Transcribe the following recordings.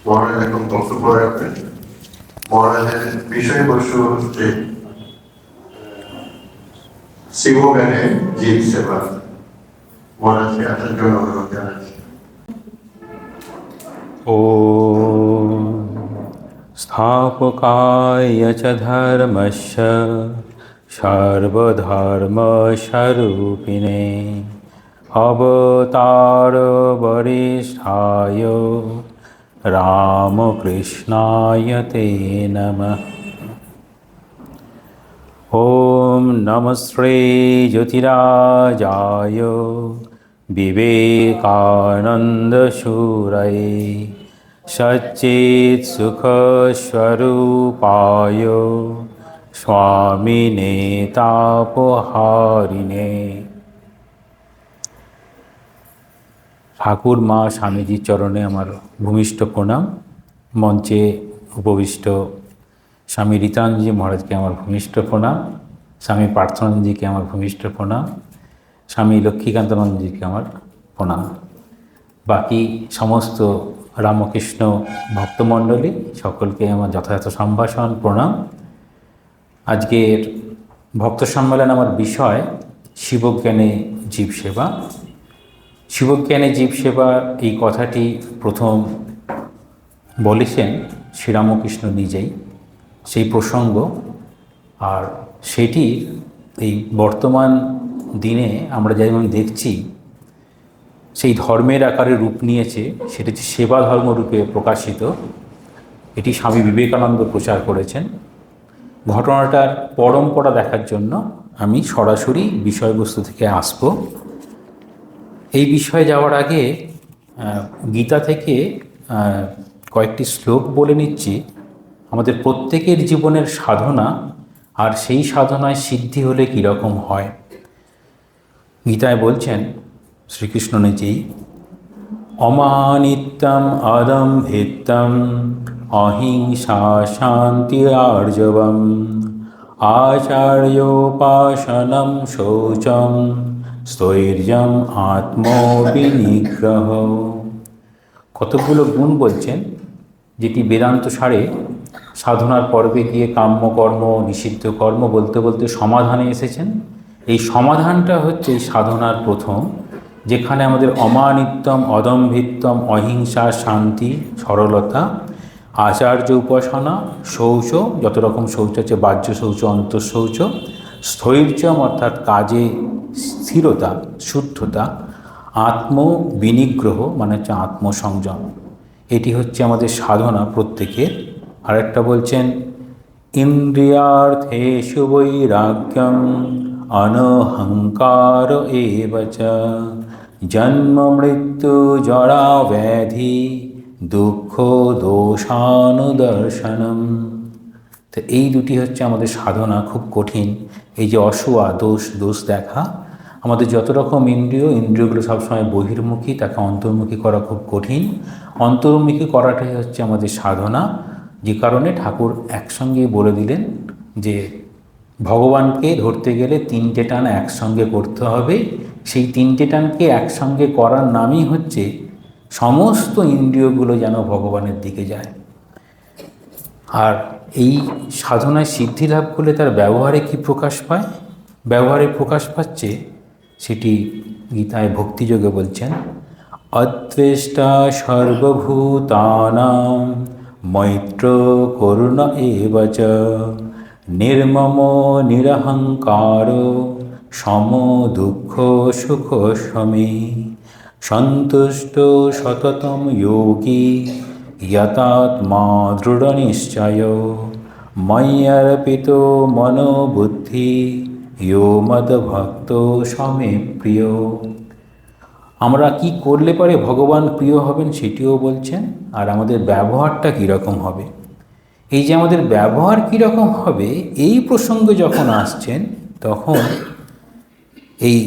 মহারাজ এখন বক্তব্য রাখবেন। মহারাজের বিষয়বস্তু হচ্ছে শিবজ্ঞানে জীব সেবা। মহারাজকে আসার জন্য অনুরোধ জানাচ্ছি। ॐ स्थापकाय च धर्मस्य सर्वधर्मस्वरूपिणे अवतारवरिष्ठाय रामकृष्णाय ते नमः। ॐ नमः श्री ज्योतिराजाय विवेकानन्दशूरये सच्चित्सुखस्वरूपाय स्वामिने तापहारिणे। ঠাকুর মা স্বামীজির চরণে আমার ভূমিষ্ঠ প্রণাম। মঞ্চে উপবিষ্ট স্বামী রীতানন্দজি মহারাজকে আমার ভূমিষ্ঠ প্রণাম, স্বামী পার্থনানন্দজিকে আমার ভূমিষ্ঠ প্রণাম, স্বামী লক্ষ্মীকান্তানন্দজিকে আমার প্রণাম। বাকি সমস্ত রামকৃষ্ণ ভক্তমণ্ডলী সকলকে আমার যথাযথ সম্ভাষণ প্রণাম। আজকের ভক্ত সম্মেলন আমার বিষয় শিবজ্ঞানে জীব সেবা। শিবজ্ঞানে জীব সেবা এই কথাটি প্রথম বলেছেন শ্রীরামকৃষ্ণ নিজেই, সেই প্রসঙ্গ। আর সেটি এই বর্তমান দিনে আমরা যেমন দেখছি সেই ধর্মের আকারে রূপ নিয়েছে, সেটা হচ্ছে সেবা ধর্ম রূপে প্রকাশিত। এটি স্বামী বিবেকানন্দ প্রচার করেছেন। ঘটনাটার পরম্পরা দেখার জন্য আমি সরাসরি বিষয়বস্তু থেকে আসব। এই বিষয়ে যাওয়ার আগে গীতা থেকে কয়েকটি শ্লোক বলে নিচ্ছি। আমাদের প্রত্যেকের জীবনের সাধনা আর সেই সাধনায় সিদ্ধি হলে কীরকম হয়। গীতায় বলছেন শ্রীকৃষ্ণ নিজেই, অমানিত্যম অদম্ভিত্যম অহিংসা শান্তি আর্জবম আচার্যোপাসনম শৌচম স্থৈর্যম আত্মবিনিগ্রহ। কতগুলো গুণ বলছেন, যেটি বেদান্ত সারে সাধনার পর্বে গিয়ে কাম্যকর্ম নিষিদ্ধ কর্ম বলতে বলতে সমাধানে এসেছেন। এই সমাধানটা হচ্ছে এই সাধনার প্রথম, যেখানে আমাদের অমানিত্যম অদম্ভিত্যম অহিংসা শান্তি সরলতা আচার্য উপাসনা শৌচ, যত রকম শৌচ আছে বাহ্য শৌচ অন্তঃশৌচ, স্থৈর্যম অর্থাৎ কাজে স্থিরতা শুদ্ধতা, আত্মবিনিগ্রহ মানে হচ্ছে আত্মসংযম। এটি হচ্ছে আমাদের সাধনা প্রত্যেকের। আরেকটা বলছেন ইন্দ্রিয়ার্থেষু বৈরাগ্যম অনহংকার এব চ জন্ম মৃত্যু জরা ব্যাধি দুঃখ দোষানুদর্শনম। তো এই দুটি হচ্ছে আমাদের সাধনা। খুব কঠিন। এই যে অসুয়া দোষ দেখা, আমাদের যত রকম ইন্দ্রিয়গুলো সবসময় বহির্মুখী, তাকে অন্তর্মুখী করা খুব কঠিন। অন্তর্মুখী করাটাই হচ্ছে আমাদের সাধনা। যে কারণে ঠাকুর একসঙ্গে বলে দিলেন যে ভগবানকে ধরতে গেলে তিনটে টান একসঙ্গে করতে হবে। সেই তিনটে টানকে একসঙ্গে করার নামই হচ্ছে সমস্ত ইন্দ্রিয়গুলো যেন ভগবানের দিকে যায়। আর এই সাধনায় সিদ্ধি লাভ করলে তার ব্যবহারে কি প্রকাশ পায়? ব্যবহারে প্রকাশ পাচ্ছে সেটি গীতায় ভক্তিযোগে বলছেন, অদ্বেষ্টা সর্বভূতানাং মৈত্র করুণ এব চ নির্মম নিরহংকার সম দুঃখ সুখ সমী সন্তুষ্ট সততম যোগী যতাত্মা দৃঢ় নিশ্চয় ময়্যর্পিত মনোবুদ্ধি ইয়ো মদ্ভক্ত সমে প্রিয়। আমরা কি করলে পরে ভগবান প্রিয় হবেন সেটিও বলছেন। আর আমাদের ব্যবহারটা কীরকম হবে, এই যে আমাদের ব্যবহার কীরকম হবে এই প্রসঙ্গে যখন আসছেন, তখন এই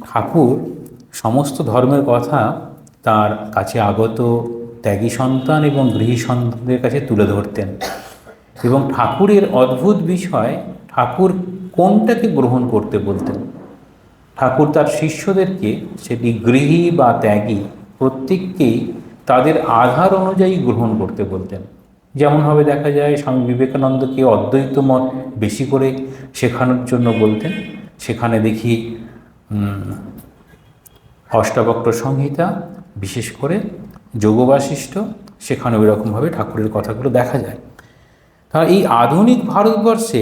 ঠাকুর সমস্ত ধর্মের কথা তার কাছে আগত ত্যাগী সন্তান এবং গৃহী সন্তানদের কাছে তুলে ধরতেন। এবং ঠাকুরের অদ্ভুত বিষয়, ঠাকুর কোনটাকে গ্রহণ করতে বলতেন। ঠাকুর তার শিষ্যদেরকে, সেটি গৃহী বা ত্যাগী, প্রত্যেককেই তাদের আধার অনুযায়ী গ্রহণ করতে বলতেন। যেমনভাবে দেখা যায় স্বামী বিবেকানন্দকে অদ্বৈত মত বেশি করে শেখানোর জন্য বলতেন। সেখানে দেখি অষ্টাবক্র সংহিতা, বিশেষ করে যোগবাশিষ্ঠ, সেখানে ওই রকমভাবে ঠাকুরের কথাগুলো দেখা যায়। তা এই আধুনিক ভারতবর্ষে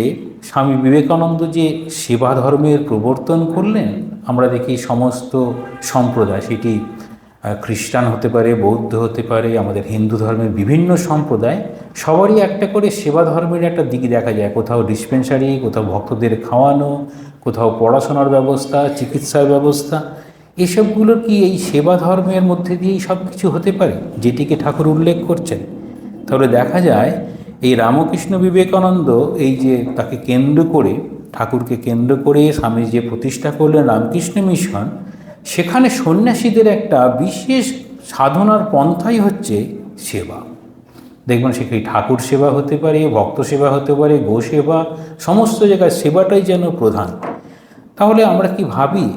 স্বামী বিবেকানন্দ যে সেবা ধর্মের প্রবর্তন করলেন, আমরা দেখি সমস্ত সম্প্রদায়, সেটি খ্রিস্টান হতে পারে, বৌদ্ধ হতে পারে, আমাদের হিন্দু ধর্মের বিভিন্ন সম্প্রদায়, সবারই একটা করে সেবা ধর্মের একটা দিক দেখা যায়। কোথাও ডিসপেন্সারি, কোথাও ভক্তদের খাওয়ানো, কোথাও পড়াশোনার ব্যবস্থা, চিকিৎসার ব্যবস্থা, এসবগুলো কি এই সেবা ধর্মের মধ্যে দিয়েই সব কিছু হতে পারে, যেটিকে ঠাকুর উল্লেখ করছেন? তাহলে দেখা যায় এই রামকৃষ্ণ বিবেকানন্দ, এই যে তাকে কেন্দ্র করে, ঠাকুরকে কেন্দ্র করে স্বামী যে প্রতিষ্ঠা করলেন রামকৃষ্ণ মিশন, সেখানে সন্ন্যাসীদের একটা বিশেষ সাধনার পন্থাই হচ্ছে সেবা। দেখবেন সেখানে ঠাকুর সেবা হতে পারে, ভক্ত সেবা হতে পারে, গো সেবা, সমস্ত জায়গায় সেবাটাই যেন প্রধান। তাহলে আমরা কি ভাবি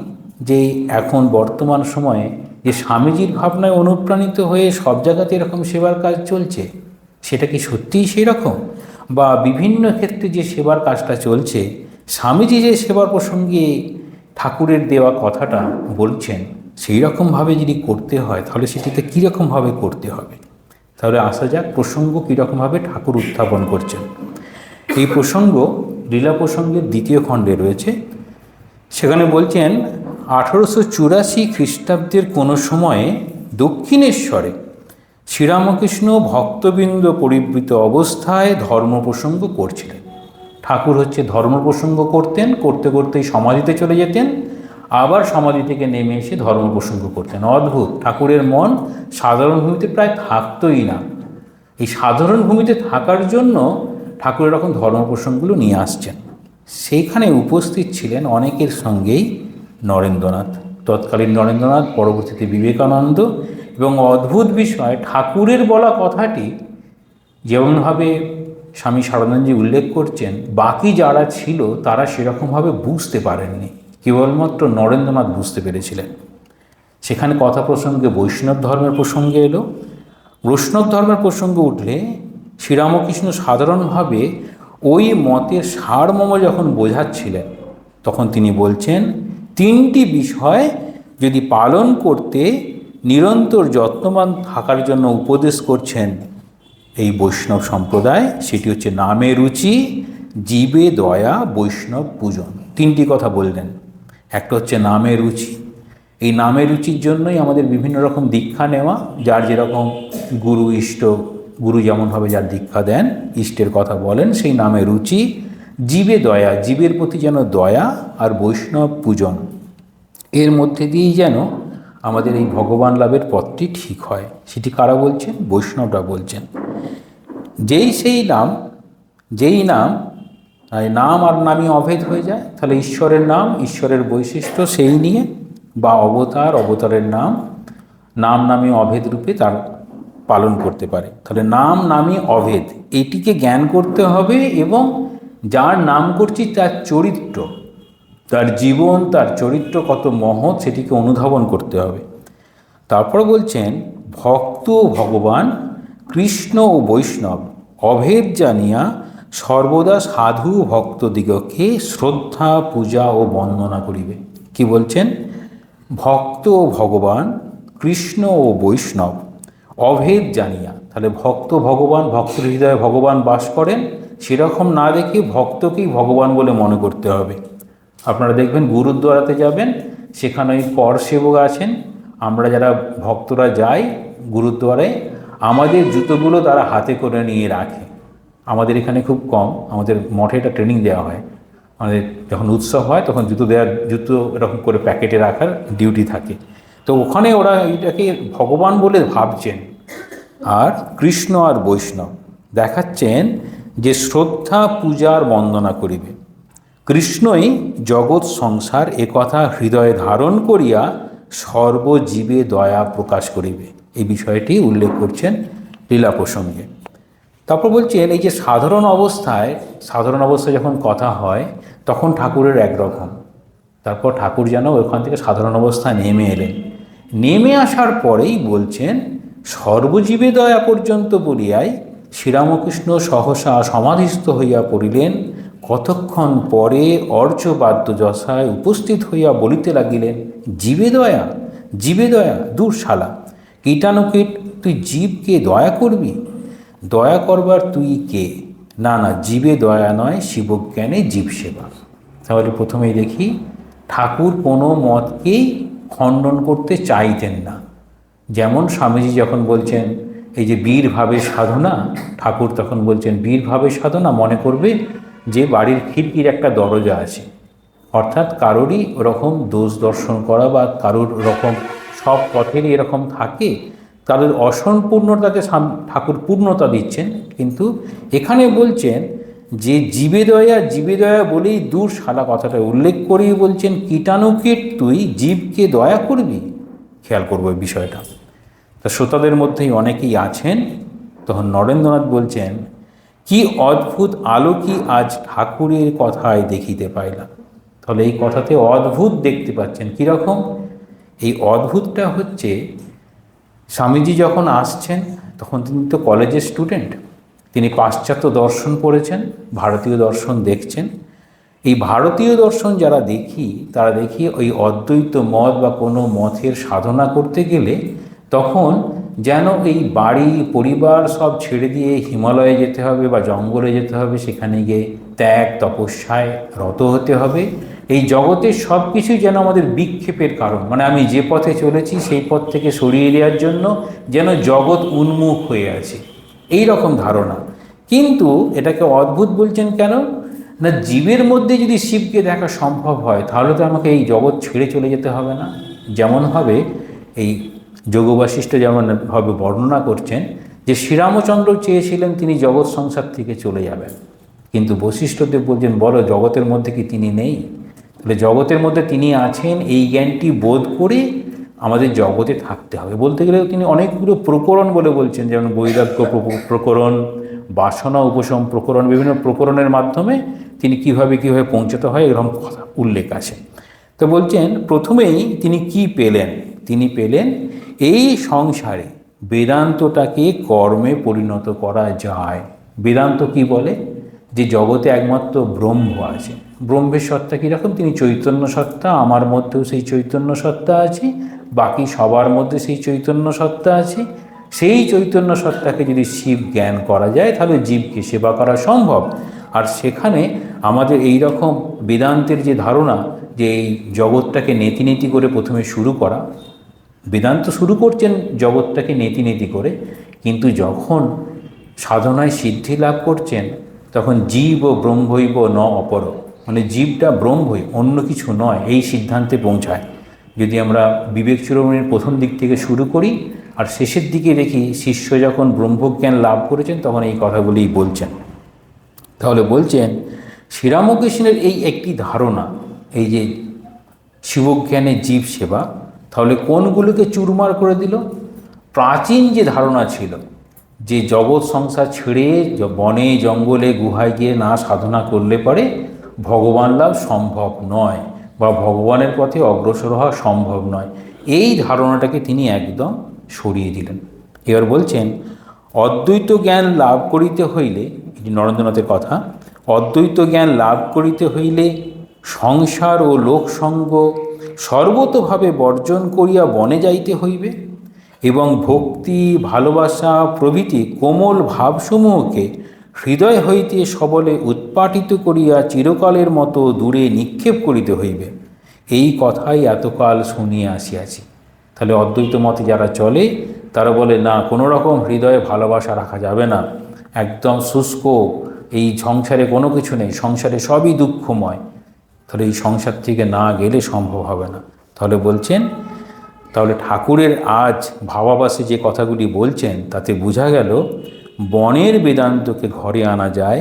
যে এখন বর্তমান সময়ে যে স্বামীজির ভাবনায় অনুপ্রাণিত হয়ে সব জায়গাতে এরকম সেবার কাজ চলছে, সেটা কি সত্যিই সেই রকম? বা বিভিন্ন ক্ষেত্রে যে সেবার কাজটা চলছে, স্বামীজি যে সেবার প্রসঙ্গে ঠাকুরের দেওয়া কথাটা বলছেন, সেই রকমভাবে যদি করতে হয়, তাহলে সেটিতে কীরকমভাবে করতে হবে? তাহলে আসা যাক প্রসঙ্গ কীরকমভাবে ঠাকুর উত্থাপন করছেন। এই প্রসঙ্গ লীলা প্রসঙ্গের দ্বিতীয় খণ্ডে রয়েছে। সেখানে বলছেন 1884 খ্রিস্টাব্দের কোনো সময়ে দক্ষিণেশ্বরে শ্রীরামকৃষ্ণ ভক্তবৃন্দ পরিবৃত অবস্থায় ধর্ম প্রসঙ্গ করছিলেন। ঠাকুর হচ্ছে ধর্ম প্রসঙ্গ করতেন, করতে করতেই সমাধিতে চলে যেতেন, আবার সমাধি থেকে নেমে এসে ধর্ম প্রসঙ্গ করতেন। অদ্ভুত! ঠাকুরের মন সাধারণ ভূমিতে প্রায় থাকতই না। এই সাধারণ ভূমিতে থাকার জন্য ঠাকুর এরকম ধর্ম প্রসঙ্গগুলো নিয়ে আসছেন। সেইখানে উপস্থিত ছিলেন অনেকের সঙ্গেই নরেন্দ্রনাথ, তৎকালীন নরেন্দ্রনাথ, পরবর্তীতে বিবেকানন্দ। এবং অদ্ভুত বিষয়, ঠাকুরের বলা কথাটি যেমনভাবে স্বামী সারদানন্দজি উল্লেখ করছেন, বাকি যারা ছিল তারা সেরকমভাবে বুঝতে পারেননি, কেবলমাত্র নরেন্দ্রনাথ বুঝতে পেরেছিলেন। সেখানে কথা প্রসঙ্গে বৈষ্ণব ধর্মের প্রসঙ্গে এলো। বৈষ্ণব ধর্মের প্রসঙ্গ উঠলে শ্রীরামকৃষ্ণ সাধারণভাবে ওই মতের সারমর্ম যখন বোঝাচ্ছিলেন, তখন তিনি বলছেন, 3টি বিষয় যদি পালন করতে নিরন্তর যত্নবান থাকার জন্য উপদেশ করছেন এই বৈষ্ণব সম্প্রদায়, সেটি হচ্ছে নামে রুচি, জীবে দয়া, বৈষ্ণব পূজন। 3টি কথা বললেন। একটা হচ্ছে নামে রুচি। এই নামে রুচির জন্যই আমাদের বিভিন্ন রকম দীক্ষা নেওয়া, যার যেরকম গুরু ইষ্ট, গুরু যেমনভাবে যার দীক্ষা দেন, ইষ্টের কথা বলেন, সেই নামে রুচি। জীবে দয়া, জীবের প্রতি যেন দয়া, আর বৈষ্ণব পূজন, এর মধ্যে দিয়েই যেন আমাদের এই ভগবান লাভের পথটি ঠিক হয়। সেটি কারা বলছেন? বৈষ্ণবরা বলছেন। যেই নাম নাম আর নামই অভেদ হয়ে যায়, তাহলে ঈশ্বরের নাম, ঈশ্বরের বৈশিষ্ট্য সেই নিয়ে, বা অবতারের নাম নামী অভেদ রূপে তার পালন করতে পারে। তাহলে নাম নামী অভেদ, এটিকে জ্ঞান করতে হবে, এবং যার নাম করছি তার চরিত্র, তার জীবন, তার চরিত্র কত মহৎ, সেটিকে অনুধাবন করতে হবে। তারপর বলছেন, ভক্ত ও ভগবান, কৃষ্ণ ও বৈষ্ণব অভেদ জানিয়া সর্বদা সাধু ভক্তদিগকে শ্রদ্ধা, পূজা ও বন্দনা করিবে। কি বলছেন? ভক্ত ও ভগবান, কৃষ্ণ ও বৈষ্ণব অভেদ জানিয়া, তাহলে ভক্ত ভগবান, ভক্তের হৃদয়ে ভগবান বাস করেন, সেরকম না দেখে ভক্তকেই ভগবান বলে মনে করতে হবে। আপনারা দেখবেন গুরুদ্বারাতে যাবেন, সেখানে ওই কর সেবক আছেন। আমরা যারা ভক্তরা যাই গুরুদ্বারায়, আমাদের জুতোগুলো তারা হাতে করে নিয়ে রাখে। আমাদের এখানে খুব কম, আমাদের মঠে এটা ট্রেনিং দেওয়া হয়। আমাদের যখন উৎসব হয় তখন জুতো এরকম করে প্যাকেটে রাখার ডিউটি থাকে। তো ওখানে ওরা এটাকে ভগবান বলে ভাবছেন। আর কৃষ্ণ আর বৈষ্ণব দেখাচ্ছেন যে শ্রদ্ধা, পূজার বন্দনা করিবে। কৃষ্ণই জগৎ সংসার, একথা হৃদয়ে ধারণ করিয়া সর্বজীবে দয়া প্রকাশ করিবে। এই বিষয়টি উল্লেখ করছেন লীলা প্রসঙ্গে। তারপর বলছেন, এই যে সাধারণ অবস্থায় যখন কথা হয় তখন ঠাকুরের একরকম, তারপর ঠাকুর যেন ওখান থেকে সাধারণ অবস্থায় নেমে এলেন। নেমে আসার পরেই বলছেন সর্বজীবে দয়া পর্যন্ত বলিয়াই শ্রীরামকৃষ্ণ সহসা সমাধিস্থ হইয়া পড়িলেন। কতক্ষণ পরে অর্চবাদ্য যশায় উপস্থিত হইয়া বলিতে লাগিলেন, জীবে দয়া, জীবে দয়া, দূর শালা, কীটাণুকীট, তুই জীবকে দয়া করবি? দয়া করবার তুই কে? না না, জীবে দয়া নয়, শিবজ্ঞানে জীব সেবা। তাহলে প্রথমেই দেখি ঠাকুর কোনো মতকেই খণ্ডন করতে চাইতেন না। যেমন স্বামীজি যখন বলছেন এই যে বীরভাবের সাধনা, ঠাকুর তখন বলছেন বীরভাবের সাধনা মনে করবে যে বাড়ির খিড়কির একটা দরজা আছে, অর্থাৎ কারোরই ওরকম দোষ দর্শন করা বা কারোর ওরকম সব পথেরই এরকম থাকে, তাদের অসম্পূর্ণতাকে ঠাকুর পূর্ণতা দিচ্ছেন। কিন্তু এখানে বলছেন যে জীবে দয়া, জীবে দয়া বলেই দূর শালা কথাটা উল্লেখ করেই বলছেন কীটাণুকীট তুই জীবকে দয়া করবি। খেয়াল করবো এই বিষয়টা। তা শ্রোতাদের মধ্যেই অনেকেই আছেন। তখন নরেন্দ্রনাথ বলছেন, কি অদ্ভুত আলোকই আজ ঠাকুরের কথায় দেখিতে পাইলাম। তাহলে এই কথাতে অদ্ভুত দেখতে পাচ্ছেন। কীরকম? এই অদ্ভুতটা হচ্ছে স্বামীজি যখন আসছেন তখন তিনি তো কলেজের স্টুডেন্ট, তিনি পাশ্চাত্য দর্শন পড়েছেন, ভারতীয় দর্শন দেখছেন। এই ভারতীয় দর্শন যারা দেখি তারা দেখি ওই অদ্বৈত মত বা কোনো মতের সাধনা করতে গেলে তখন যেন এই বাড়ি পরিবার সব ছেড়ে দিয়ে হিমালয়ে যেতে হবে বা জঙ্গলে যেতে হবে, সেখানে গিয়ে ত্যাগ তপস্যায় রত হতে হবে। এই জগতের সব কিছুই যেন আমাদের বিক্ষেপের কারণ, মানে আমি যে পথে চলেছি সেই পথ থেকে সরিয়ে দেওয়ার জন্য যেন জগৎ উন্মুখ হয়ে আছে, এই রকম ধারণা। কিন্তু এটাকে অদ্ভুত বলছেন কেন না, জীবের মধ্যে যদি শিবকে দেখা সম্ভব হয় তাহলে তো আমাকে এই জগৎ ছেড়ে চলে যেতে হবে না। যেমনভাবে এই যোগ বাশিষ্ঠ যেমনভাবে বর্ণনা করছেন যে শ্রীরামচন্দ্র চেয়েছিলেন তিনি জগৎ সংসার থেকে চলে যাবেন, কিন্তু বশিষ্ঠদেব বলছেন বলো জগতের মধ্যে কি তিনি নেই? তাহলে জগতের মধ্যে তিনি আছেন, এই জ্ঞানটি বোধ করে আমাদের জগতে থাকতে হবে। বলতে গেলে তিনি অনেকগুলো প্রকরণ বলে বলছেন, যেমন বৈরাগ্য প্রকরণ, বাসনা উপশম প্রকরণ, বিভিন্ন প্রকরণের মাধ্যমে তিনি কিভাবে পৌঁছাতে হয় এরকম কথা উল্লেখ আছে। তো বলছেন প্রথমেই তিনি কি পেলেন? তিনি পেলেন এই সংসারে বেদান্তটাকে কর্মে পরিণত করা যায়। বেদান্ত কি বলে? যে জগতে একমাত্র ব্রহ্ম আছে। ব্রহ্মের সত্তা কীরকম? তিনি চৈতন্য সত্তা, আমার মধ্যেও সেই চৈতন্য সত্তা আছে, বাকি সবার মধ্যে সেই চৈতন্য সত্তা আছে। সেই চৈতন্য সত্তাকে যদি শিব জ্ঞান করা যায় তাহলে জীবকে সেবা করা সম্ভব। আর সেখানে আমাদের এই রকম বেদান্তের যে ধারণা যে এই জগৎটাকে নেতি নেতি করে প্রথমে শুরু করা, বেদান্ত শুরু করছেন জগৎটাকে নেতি নেতি করে, কিন্তু যখন সাধনায় সিদ্ধি লাভ করছেন তখন জীব ও ব্রহ্মৈব ন অপর, মানে জীবটা ব্রহ্মই, অন্য কিছু নয়, এই সিদ্ধান্তে পৌঁছায়। যদি আমরা বিবেক চূড়ামণির প্রথম দিক থেকে শুরু করি আর শেষের দিকে দেখি শিষ্য যখন ব্রহ্মজ্ঞান লাভ করেছেন তখন এই কথাগুলিই বলছেন। তাহলে বলছেন শ্রীরামকৃষ্ণের এই একটি ধারণা, এই যে শিবজ্ঞানে জীব সেবা, তাহলে কোনগুলোকে চুরমার করে দিল? প্রাচীন যে ধারণা ছিল যে জগৎ সংসার ছেড়ে বনে জঙ্গলে গুহায় গিয়ে না সাধনা করলে পরে ভগবান লাভ সম্ভব নয় বা ভগবানের পথে অগ্রসর হওয়া সম্ভব নয়, এই ধারণাটাকে তিনি একদম সরিয়ে দিলেন। এবার বলছেন অদ্বৈত জ্ঞান লাভ করিতে হইলে, এটি নরেন্দ্রনাথের কথা, অদ্বৈত জ্ঞান লাভ করিতে হইলে সংসার ও লোকসঙ্গ সর্বতোভাবে বর্জন করিয়া বনে যাইতে হইবে এবং ভক্তি ভালোবাসা প্রভৃতি কোমল ভাবসমূহকে হৃদয় হইতে সবলে উৎপাটিত করিয়া চিরকালের মতো দূরে নিক্ষেপ করিতে হইবে। এই কথাই এতকাল শুনিয়া আসিয়াছি। তাহলে অদ্বৈত মতে যারা চলে তারা বলে না, কোনো রকম হৃদয়ে ভালোবাসা রাখা যাবে না, একদম শুষ্ক, এই সংসারে কোনো কিছু নেই, সংসারে সবই দুঃখময়, তাহলে এই সংসার থেকে না গেলে সম্ভব হবে না। তাহলে বলছেন, তাহলে ঠাকুরের আজ ভাবাবাসে যে কথাগুলি বলছেন তাতে বোঝা গেল বনের বেদান্তকে ঘরে আনা যায়,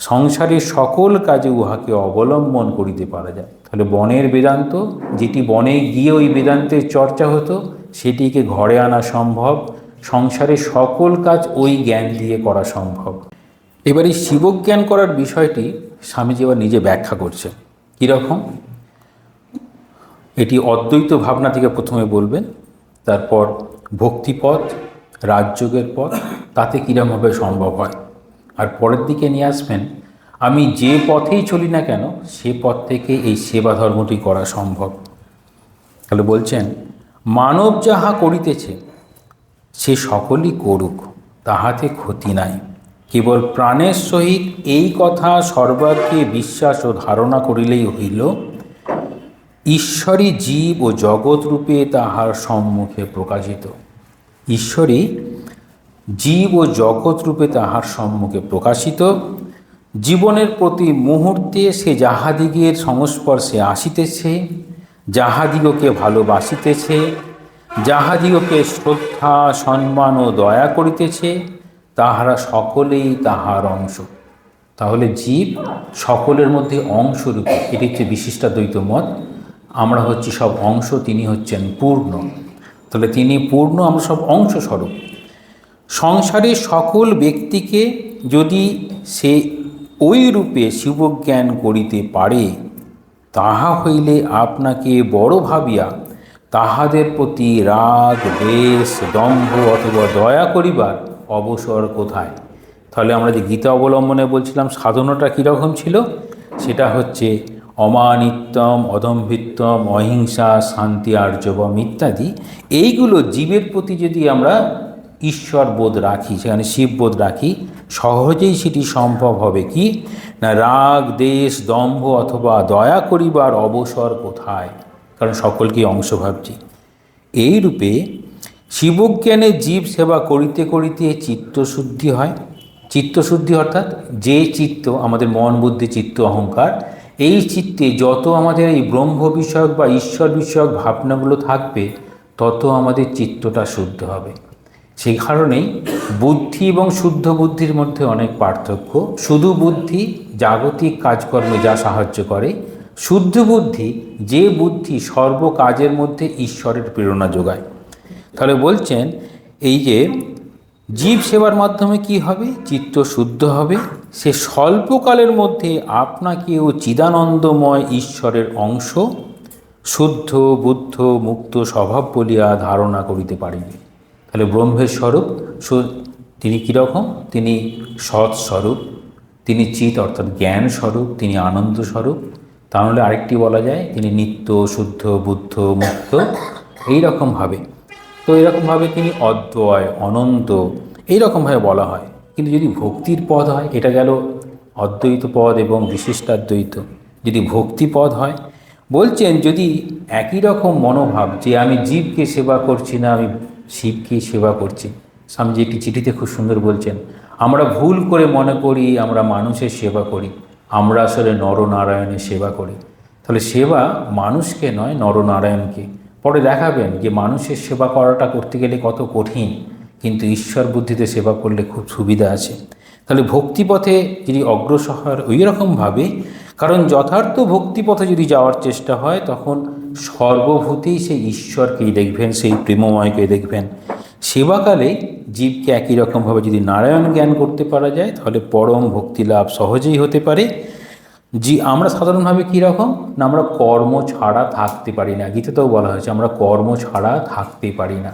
সংসারের সকল কাজে উহাকে অবলম্বন করিতে পারা যায়। তাহলে বনের বেদান্ত, যেটি বনে গিয়ে ওই বেদান্তের চর্চা হতো, সেটিকে ঘরে আনা সম্ভব, সংসারের সকল কাজ ওই জ্ঞান দিয়ে করা সম্ভব। এবার এই শিবজ্ঞান করার বিষয়টি স্বামীজি আবার নিজে ব্যাখ্যা করছে। কীরকম? এটি অদ্বৈত ভাবনা থেকে প্রথমে বলবেন, তারপর ভক্তিপথ রাজযোগের পথ, তাতে কীরকমভাবে সম্ভব হয়। আর পরের দিকে নিয়ে আসবেন, আমি যে পথেই চলি না কেন সে পথ থেকে এই সেবা ধর্মটি করা সম্ভব। তাহলে বলছেন, মানব যাহা করিতেছে সে সকলই করুক, তাহাতে ক্ষতি নাই। কেবল প্রাণের সহিত এই কথা সর্বাগ্রে বিশ্বাস ও ধারণা করিলেই হইল, ঈশ্বরই জীব ও জগৎ রূপে তাহার সম্মুখে প্রকাশিত। ঈশ্বরই জীব ও জগৎ রূপে তাহার সম্মুখে প্রকাশিত। জীবনের প্রতি মুহূর্তে সে যাহাদিগের সংস্পর্শে আসিতেছে, যাহাদিগকে ভালোবাসিতেছে, যাহাদিগকে শ্রদ্ধা সম্মান ও দয়া করিতেছে, তাহারা সকলেই তাহার অংশ। তাহলে জীব সকলের মধ্যে অংশরূপে, এটি হচ্ছে বিশিষ্টাদ্বৈত মত। আমরা হচ্ছি সব অংশ, তিনি হচ্ছেন পূর্ণ। তাহলে তিনি পূর্ণ, আমরা সব অংশ স্বরূপ। সংসারের সকল ব্যক্তিকে যদি সে ওই রূপে শিবজ্ঞান করিতে পারে, তাহা হইলে আপনাকে বড় ভাবিয়া তাহাদের প্রতি রাগ, দ্বেষ, দম্ভ অথবা দয়া করিবার অবসর কোথায়। তাহলে আমরা যে গীতা অবলম্বনে বলছিলাম সাধনাটা কীরকম ছিল, সেটা হচ্ছে অমানিত্যম, অদম্ভিত্বম, অহিংসা, শান্তি, আর্জবম ইত্যাদি। এইগুলো জীবের প্রতি যদি আমরা ঈশ্বর বোধ রাখি, সেখানে শিববোধ রাখি, সহজেই সেটি সম্ভব হবে। কি না, রাগ, দেশ, দম্ভ অথবা দয়া করিবার অবসর কোথায়, কারণ সকলকে অংশ ভাবছি। এই রূপে শিবজ্ঞানে জীব সেবা করিতে করিতে চিত্তশুদ্ধি হয়। চিত্তশুদ্ধি অর্থাৎ যে চিত্ত, আমাদের মন, বুদ্ধি, চিত্ত, অহংকার, এই চিত্তে যত আমাদের এই ব্রহ্ম বিষয়ক বা ঈশ্বর বিষয়ক ভাবনাগুলো থাকবে, তত আমাদের চিত্তটা শুদ্ধ হবে। সেই কারণেই বুদ্ধি এবং শুদ্ধ বুদ্ধির মধ্যে অনেক পার্থক্য। শুধু বুদ্ধি জাগতিক কাজকর্মে যা সাহায্য করে, শুদ্ধ বুদ্ধি যে বুদ্ধি সর্ব কাজের মধ্যে ঈশ্বরের প্রেরণা যোগায়। তাহলে বলছেন, এই যে জীব সেবার মাধ্যমে কি হবে, চিত্ত শুদ্ধ হবে, সে স্বল্পকালের মধ্যে আপনাকেও চিদানন্দময় ঈশ্বরের অংশ, শুদ্ধ, বুদ্ধ, মুক্ত স্বভাব বলিয়া ধারণা করিতে পারিবে। তাহলে ব্রহ্মের স্বরূপ তিনি কীরকম, তিনি সৎ স্বরূপ, তিনি চিৎ অর্থাৎ জ্ঞান স্বরূপ, তিনি আনন্দ স্বরূপ। তাহলে আরেকটি বলা যায় তিনি নিত্য, শুদ্ধ, বুদ্ধ, মুক্ত, এইরকমভাবে। তো এরকমভাবে তিনি অদ্বয়, অনন্ত, এইরকমভাবে বলা হয়। কিন্তু যদি ভক্তির পদ হয়, এটা গেল অদ্বৈত পদ এবং বিশিষ্টাদ্বৈত। যদি ভক্তি পদ হয়, বলছেন যদি একই রকম মনোভাব যে আমি জীবকে সেবা করছি না, আমি শিবকে সেবা করছি। স্বামীজি একটি চিঠিতে খুব সুন্দর বলছেন, আমরা ভুল করে মনে করি আমরা মানুষের সেবা করি, আমরা আসলে নরনারায়ণের সেবা করি। তাহলে সেবা মানুষকে নয়, নরনারায়ণকে। পরে দেখাবেন যে মানুষের সেবা করাটা করতে গেলে কত কঠিন, কিন্তু ঈশ্বর বুদ্ধিতে সেবা করলে খুব সুবিধা আছে। তাহলে ভক্তিপথে যদি অগ্রসর হয় ওই রকমভাবে, কারণ যথার্থ ভক্তিপথে যদি যাওয়ার চেষ্টা হয়, তখন সর্বভূতেই সেই ঈশ্বরকেই দেখবেন, সেই প্রেমময়কে দেখবেন। সেবাকালে জীবকে একই রকমভাবে যদি নারায়ণ জ্ঞান করতে পারা যায়, তাহলে পরম ভক্তি লাভ সহজেই হতে পারে। আমরা সাধারণভাবে কীরকম না, আমরা কর্ম ছাড়া থাকতে পারি না। গীতাতেও বলা হয়েছে আমরা কর্ম ছাড়া থাকতে পারি না।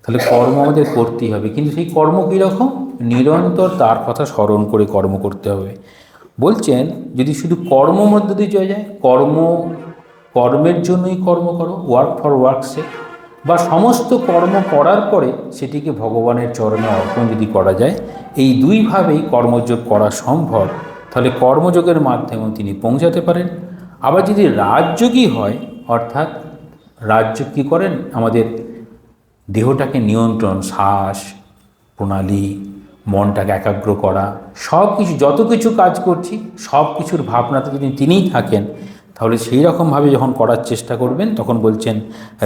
তাহলে কর্ম আমাদের করতেই হবে, কিন্তু সেই কর্ম কীরকম, নিরন্তর তার কথা স্মরণ করে কর্ম করতে হবে। বলছেন যদি শুধু কর্ম মধ্য দিয়ে যায়, কর্মের জন্যই কর্ম করো, ওয়ার্ক ফর ওয়ার্কসে, বা সমস্ত কর্ম করার পরে সেটিকে ভগবানের চরণে অর্পণ যদি করা যায়, এই দুইভাবেই কর্মযোগ করা সম্ভব। তাহলে কর্মযোগের মাধ্যমে তিনি পৌঁছাতে পারেন। আবার যদি রাজযোগী হয়, অর্থাৎ রাজযোগ কী করেন, আমাদের দেহটাকে নিয়ন্ত্রণ, শ্বাস প্রণালী, মনটাকে একাগ্র করা, সব কিছু, যত কিছু কাজ করছি সব কিছুর ভাবনাতে যদি তিনিই থাকেন, তাহলে সেই রকমভাবে যখন করার চেষ্টা করবেন, তখন বলছেন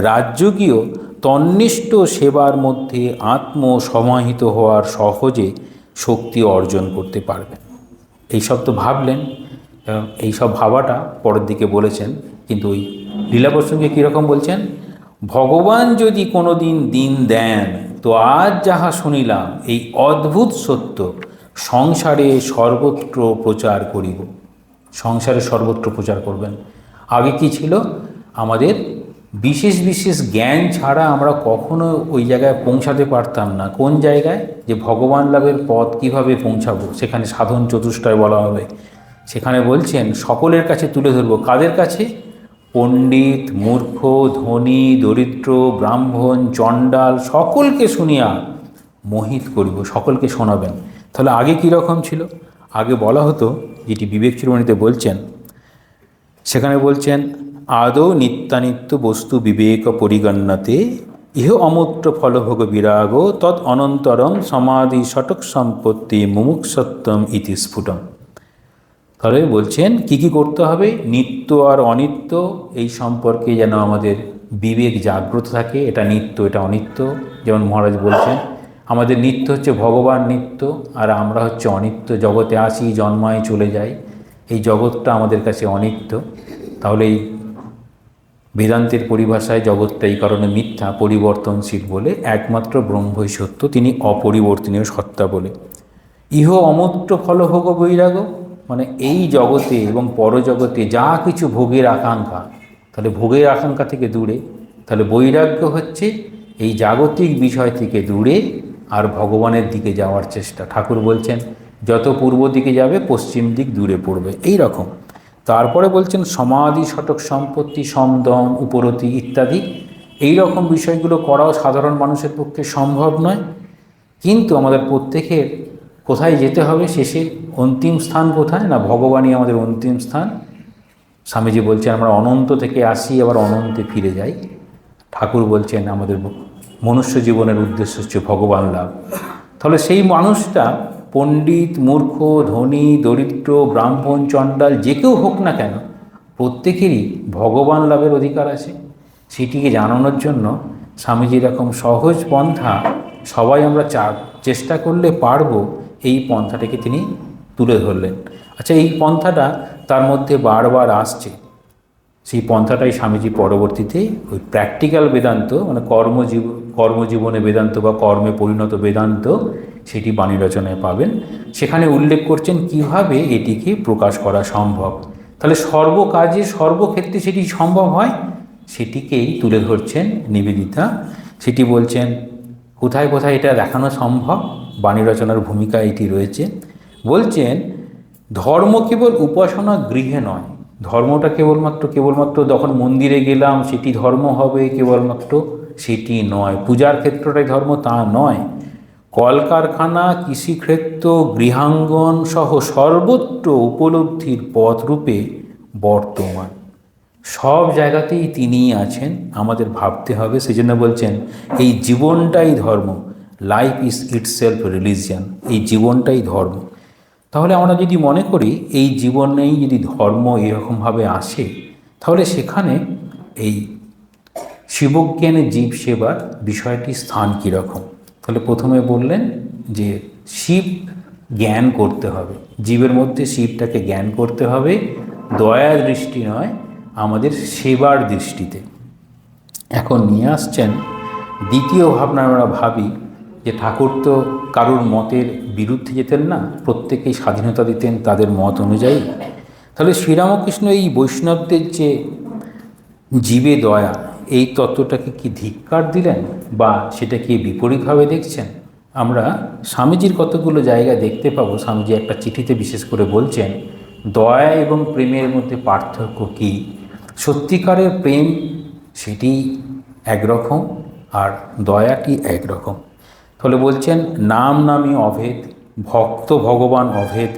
রাজযোগীও তন্নিষ্ঠ সেবার মধ্যে আত্মসমাহিত হওয়ার সহজে শক্তি অর্জন করতে পারবেন। এইসব তো ভাবলেন, এইসব ভাবাটা পরের দিকে বলেছেন। কিন্তু ওই লীলা প্রসঙ্গে কীরকম বলছেন, ভগবান যদি কোনো দিন দেন, তো আজ যাহা শুনিলাম এই অদ্ভুত সত্য সংসারে সর্বত্র প্রচার করিব। সংসারে সর্বত্র প্রচার করবেন। আগে কি ছিল, আমাদের বিশেষ বিশেষ জ্ঞান ছাড়া আমরা কখনো ওই জায়গায় পৌঁছাতে পারতাম না। কোন জায়গায়? যে ভগবান লাভের পথ কিভাবে পৌঁছাবো, সেখানে সাধন চতুষ্টয় বলা হবে। সেখানে বলছেন সকলের কাছে তুলে ধরবো। কাদের কাছে? পণ্ডিত, মূর্খ, ধনী, দরিদ্র, ব্রাহ্মণ, চণ্ডাল, সকলকে শুনিয়া মোহিত করিব, সকলকে শোনাবেন। তাহলে আগে কীরকম ছিল? আগে বলা হতো, যেটি বিবেক চূড়ামণিতে বলছেন, সেখানে বলছেন আদৌ নিত্যানিত্য বস্তু বিবেক পরিগণ্যতে ইহ অমূর্ত ফলভোগ বিরাগ তৎ অনন্তরম সমাধি ষটক সম্পত্তি মুমুক্ষুত্বম ইতি স্ফুটম। তাহলে বলছেন কি কি করতে হবে? নিত্য আর অনিত্য এই সম্পর্কে যেন আমাদের বিবেক জাগ্রত থাকে। এটা নিত্য, এটা অনিত্য। যেমন মহারাজ বলছেন আমাদের নিত্য হচ্ছে ভগবান নিত্য, আর আমরা হচ্ছে অনিত্য। জগতে আসি, জন্মাই, চলে যাই, এই জগৎটা আমাদের কাছে অনিত্য। তাহলে এই বেদান্তের পরিভাষায় জগৎটা এই কারণে মিথ্যা, পরিবর্তনশীল বলে, একমাত্র ব্রহ্মই সত্য, তিনি অপরিবর্তনীয় সত্তা বলে। ইহ অমূর্ত ফলভোগ বৈরাগ, মানে এই জগতে এবং পরজগতে যা কিছু ভোগের আকাঙ্ক্ষা, তাহলে ভোগের আকাঙ্ক্ষা থেকে দূরে। তাহলে বৈরাগ্য হচ্ছে এই জাগতিক বিষয় থেকে দূরে আর ভগবানের দিকে যাওয়ার চেষ্টা। ঠাকুর বলছেন যত পূর্ব দিকে যাবে পশ্চিম দিক দূরে পড়বে, এই রকম। তারপরে বলছেন সমাধি ষটক সম্পত্তি, সমদম, উপরতি ইত্যাদি। এই রকম বিষয়গুলো করাও সাধারণ মানুষের পক্ষে সম্ভব নয়। কিন্তু আমাদের প্রত্যেকের কোথায় যেতে হবে? শেষে অন্তিম স্থান কোথায়? না ভগবানই আমাদের অন্তিম স্থান। স্বামীজি বলছেন আমরা অনন্ত থেকে আসি, আবার অনন্তে ফিরে যাই। ঠাকুর বলছেন আমাদের মনুষ্য জীবনের উদ্দেশ্য হচ্ছে ভগবান লাভ। তাহলে সেই মানুষটা পণ্ডিত, মূর্খ, ধনী, দরিদ্র, ব্রাহ্মণ, চণ্ডাল, যে কেউ হোক না কেন, প্রত্যেকেরই ভগবান লাভের অধিকার আছে। সেটিকে জানানোর জন্য স্বামীজি এরকম সহজ পন্থা, সবাই আমরা চেষ্টা করলে পারবো, এই পন্থাটাকে তিনি তুলে ধরলেন। আচ্ছা, এই পন্থাটা তার মধ্যে বারবার আসছে। সেই পন্থাটাই স্বামীজি পরবর্তীতে ওই প্র্যাকটিক্যাল বেদান্ত, মানে কর্মজীবনে বেদান্ত বা কর্মে পরিণত বেদান্ত, সেটি বাণী রচনায় পাবেন। সেখানে উল্লেখ করছেন কিভাবে এটিকে প্রকাশ করা সম্ভব। তাহলে সর্বকাজে সর্বক্ষেত্রে সেটি সম্ভব হয়, সেটিকেই তুলে ধরছেন নিবেদিতা। সেটি বলছেন কোথায় কোথায় এটা দেখানো সম্ভব, বাণী রচনার ভূমিকা এটি রয়েছে। বলছেন ধর্ম কেবল উপাসনা গৃহে নয়। ধর্মটা কেবলমাত্র যখন মন্দিরে গেলাম সেটি ধর্ম হবে, কেবলমাত্র সেটি নয়। পূজার ক্ষেত্রটাই ধর্ম, তা নয়। কলকারখানা, কৃষিক্ষেত্র, গৃহাঙ্গন সহ সর্বত্র উপলব্ধির পথরূপে বর্তমান। সব জায়গাতেই তিনিই আছেন, আমাদের ভাবতে হবে। সেজন্য বলছেন এই জীবনটাই ধর্ম, লাইফ ইজ ইটসেলফ রিলিজিয়ান। এই জীবনটাই ধর্ম। তাহলে আমরা যদি মনে করি এই জীবনেই যদি ধর্ম এরকমভাবে আসে, তাহলে সেখানে এই শিবজ্ঞানের জীব সেবার বিষয়টি স্থান কীরকম? তাহলে প্রথমে বললেন যে শিব জ্ঞান করতে হবে, জীবের মধ্যে শিবটাকে জ্ঞান করতে হবে, দয়ার দৃষ্টি নয়, আমাদের সেবার দৃষ্টিতে। এখন নিয়ে আসছেন দ্বিতীয় ভাবনা। আমরা ভাবি যে ঠাকুর তো কারুর মতের বিরুদ্ধে যেতেন না, প্রত্যেকেই স্বাধীনতা দিতেন তাদের মত অনুযায়ী। তাহলে শ্রীরামকৃষ্ণ এই বৈষ্ণবদের যে জীবে দয়া, এই তত্ত্বটাকে কি ধিক্কার দিলেন, বা সেটাকে বিপরীতভাবে দেখছেন? আমরা স্বামীজির কতগুলো জায়গা দেখতে পাবো। স্বামীজি একটা চিঠিতে বিশেষ করে বলছেন দয়া এবং প্রেমের মধ্যে পার্থক্য কী। সত্যিকারের প্রেম সেটি একরকম, আর দয়াটি একরকম। তাহলে বলছেন নাম নামী অভেদ, ভক্ত ভগবান অভেদ,